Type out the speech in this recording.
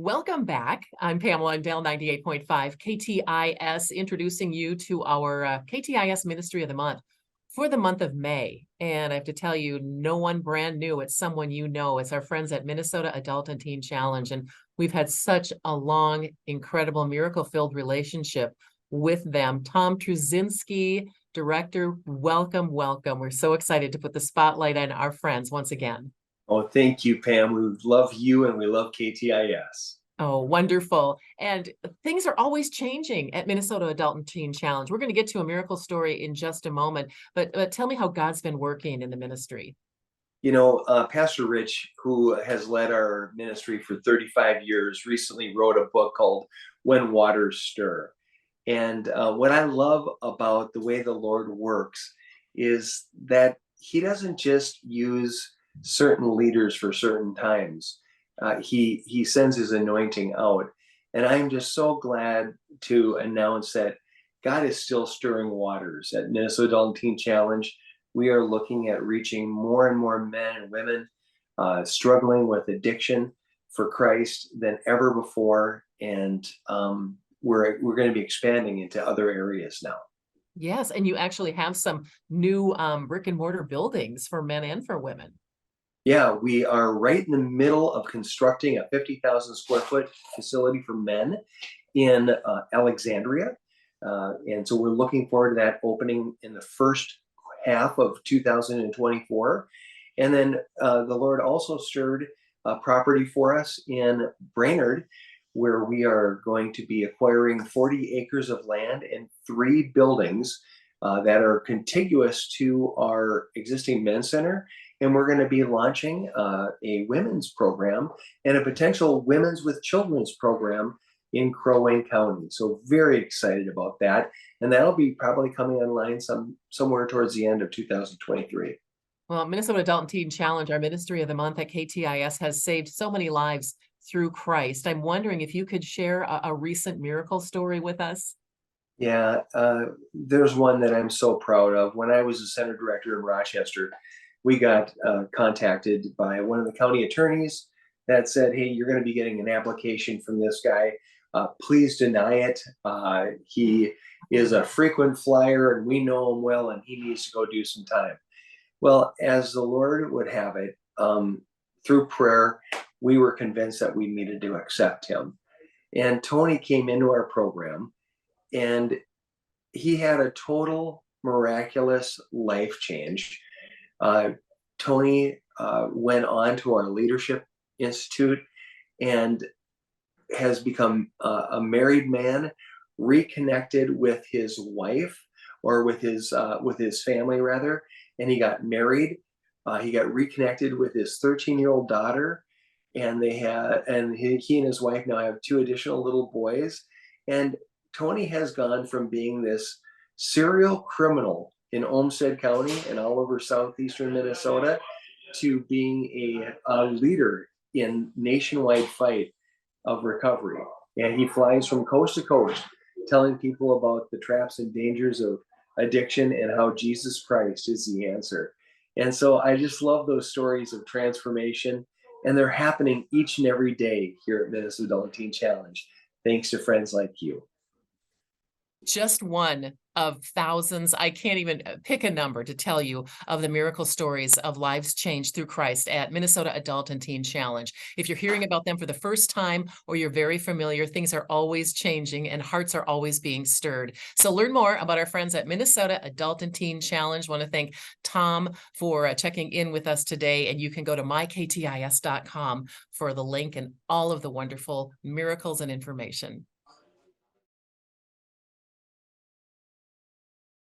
Welcome back. I'm Pam Lundell, 98.5 KTIS, introducing you to our KTIS Ministry of the Month for the month of May. And I have to tell you, no one brand new. It's someone you know. It's our friends at Minnesota Adult and Teen Challenge. And we've had such a long, incredible, miracle-filled relationship with them. Tom Truzinski, Director, welcome, welcome. We're so excited to put the spotlight on our friends once again. Oh, thank you, Pam. We love you and we love KTIS. Oh, wonderful. And things are always changing at Minnesota Adult and Teen Challenge. We're going to get to a miracle story in just a moment, but tell me how God's been working in the ministry. Pastor Rich, who has led our ministry for 35 years, recently wrote a book called When Waters Stir. And what I love about the way the Lord works is that he doesn't just use certain leaders for certain times. He sends his anointing out. And I'm just so glad to announce that God is still stirring waters at Minnesota Adult and Teen Challenge. We are looking at reaching more and more men and women struggling with addiction for Christ than ever before. And we're going to be expanding into other areas now. Yes, and you actually have some new brick and mortar buildings for men and for women. Yeah, we are right in the middle of constructing a 50,000 square foot facility for men in Alexandria. And so we're looking forward to that opening in the first half of 2024. And then the Lord also stirred a property for us in Brainerd, where we are going to be acquiring 40 acres of land and 3 buildings that are contiguous to our existing men's center. And we're going to be launching a women's program and a potential women's with children's program in Crow Wing County. So very excited about that. And that'll be probably coming online somewhere towards the end of 2023. Well, Minnesota Adult and Teen Challenge, our Ministry of the Month at KTIS, has saved so many lives through Christ. I'm wondering if you could share a recent miracle story with us. Yeah, there's one that I'm so proud of. When I was a center director in Rochester, we got contacted by one of the county attorneys that said, hey, you're going to be getting an application from this guy. Please deny it. He is a frequent flyer and we know him well and he needs to go do some time. Well, as the Lord would have it, through prayer, we were convinced that we needed to accept him. And Tony came into our program and he had a total miraculous life change. Tony went on to our Leadership Institute and has become a married man, reconnected with his wife or with his family rather, and he got married. He got reconnected with his 13-year-old daughter, and he and his wife now have 2 additional little boys. And Tony has gone from being this serial criminal in Olmsted County and all over southeastern Minnesota to being a leader in nationwide fight of recovery. And he flies from coast to coast telling people about the traps and dangers of addiction and how Jesus Christ is the answer. And so I just love those stories of transformation, and they're happening each and every day here at Minnesota Adult and Teen Challenge, thanks to friends like you. Just one of thousands. I can't even pick a number to tell you of the miracle stories of lives changed through Christ at Minnesota Adult and Teen Challenge. If you're hearing about them for the first time or you're very familiar, things are always changing and hearts are always being stirred. So learn more about our friends at Minnesota Adult and Teen Challenge. I want to thank Tom for checking in with us today, and you can go to myktis.com for the link and all of the wonderful miracles and information.